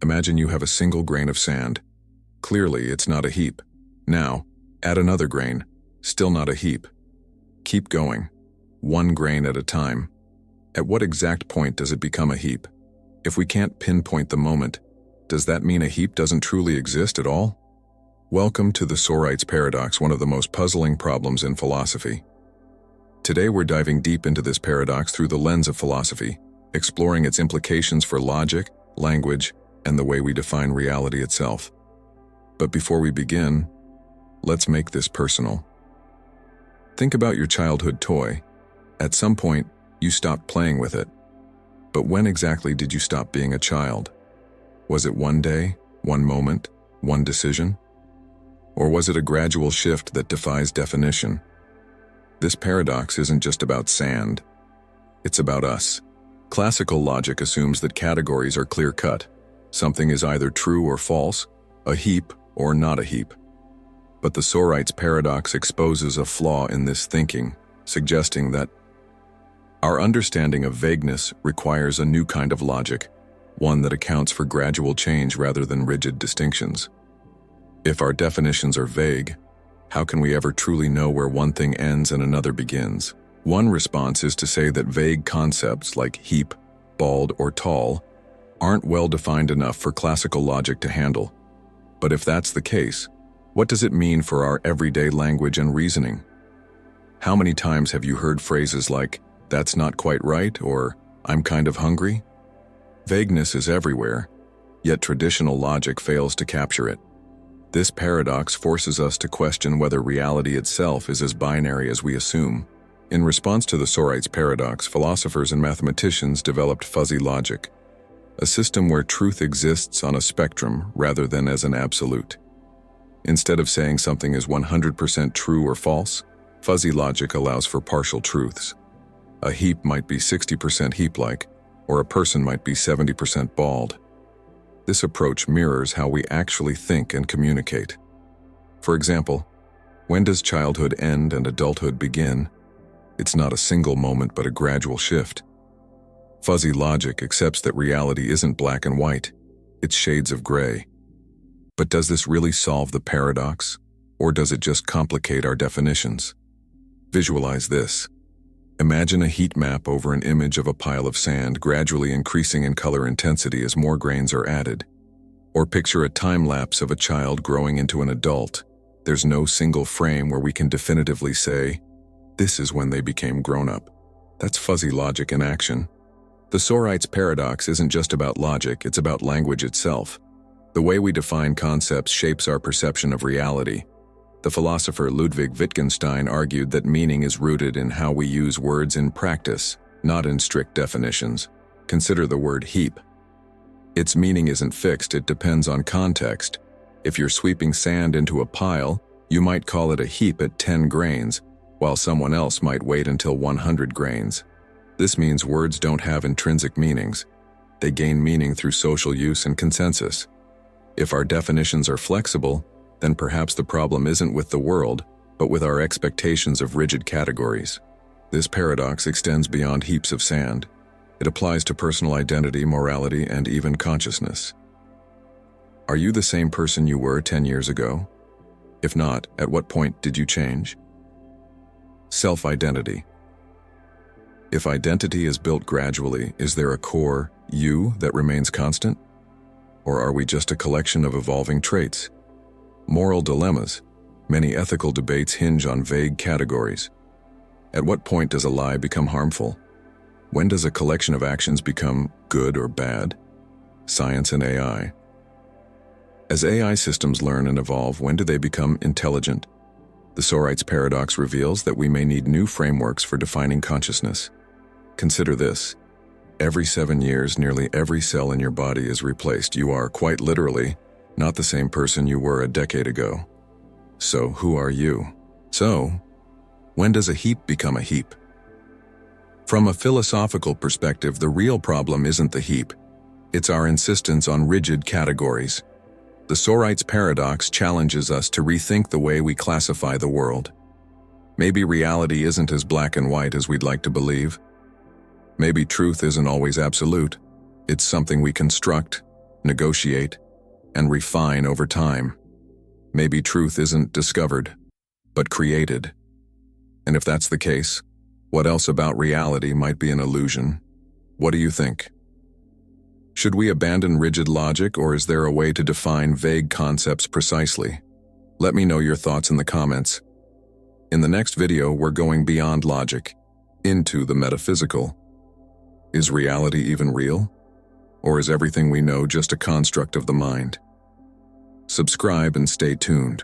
Imagine you have a single grain of sand. Clearly, it's not a heap. Now, add another grain. Still not a heap. Keep going. One grain at a time. At what exact point does it become a heap? If we can't pinpoint the moment, does that mean a heap doesn't truly exist at all? Welcome to the Sorites Paradox, one of the most puzzling problems in philosophy. Today we're diving deep into this paradox through the lens of philosophy, exploring its implications for logic, language, and the way we define reality itself. But before we begin, let's make this personal. Think about your childhood toy. At some point, you stopped playing with it. But when exactly did you stop being a child? Was it one day, one moment, one decision? Or was it a gradual shift that defies definition? This paradox isn't just about sand. It's about us. Classical logic assumes that categories are clear-cut. Something is either true or false, a heap or not a heap. But the Sorites Paradox exposes a flaw in this thinking, suggesting that our understanding of vagueness requires a new kind of logic, one that accounts for gradual change rather than rigid distinctions. If our definitions are vague, how can we ever truly know where one thing ends and another begins? One response is to say that vague concepts like heap, bald, or tall aren't well defined enough for classical logic to handle. But if that's the case, what does it mean for our everyday language and reasoning? How many times have you heard phrases like, "That's not quite right," or "I'm kind of hungry"? Vagueness is everywhere, yet traditional logic fails to capture it. This paradox forces us to question whether reality itself is as binary as we assume. In response to the Sorites Paradox, philosophers and mathematicians developed fuzzy logic, a system where truth exists on a spectrum rather than as an absolute. Instead of saying something is 100% true or false, fuzzy logic allows for partial truths. A heap might be 60% heap-like, or a person might be 70% bald. This approach mirrors how we actually think and communicate. For example, when does childhood end and adulthood begin? It's not a single moment but a gradual shift. Fuzzy logic accepts that reality isn't black and white, it's shades of gray. But does this really solve the paradox, or does it just complicate our definitions? Visualize this. Imagine a heat map over an image of a pile of sand, gradually increasing in color intensity as more grains are added. Or picture a time lapse of a child growing into an adult. There's no single frame where we can definitively say, this is when they became grown up. That's fuzzy logic in action. The Sorites Paradox isn't just about logic, it's about language itself. The way we define concepts shapes our perception of reality. The philosopher Ludwig Wittgenstein argued that meaning is rooted in how we use words in practice, not in strict definitions. Consider the word heap. Its meaning isn't fixed, it depends on context. If you're sweeping sand into a pile, you might call it a heap at 10 grains, while someone else might wait until 100 grains. This means words don't have intrinsic meanings. They gain meaning through social use and consensus. If our definitions are flexible, then perhaps the problem isn't with the world, but with our expectations of rigid categories. This paradox extends beyond heaps of sand. It applies to personal identity, morality, and even consciousness. Are you the same person you were 10 years ago? If not, at what point did you change? Self-identity. If identity is built gradually, is there a core you that remains constant? Or are we just a collection of evolving traits? Moral dilemmas. Many ethical debates hinge on vague categories. At what point does a lie become harmful? When does a collection of actions become good or bad? Science and AI. As AI systems learn and evolve, when do they become intelligent? The Sorites Paradox reveals that we may need new frameworks for defining consciousness. Consider this. Every 7 years, nearly every cell in your body is replaced. You are, quite literally, not the same person you were a decade ago. So, who are you? So, when does a heap become a heap? From a philosophical perspective, the real problem isn't the heap. It's our insistence on rigid categories. The Sorites Paradox challenges us to rethink the way we classify the world. Maybe reality isn't as black and white as we'd like to believe. Maybe truth isn't always absolute. It's something we construct, negotiate, and refine over time. Maybe truth isn't discovered, but created. And if that's the case, what else about reality might be an illusion? What do you think? Should we abandon rigid logic, or is there a way to define vague concepts precisely? Let me know your thoughts in the comments. In the next video, we're going beyond logic, into the metaphysical. Is reality even real? Or is everything we know just a construct of the mind? Subscribe and stay tuned.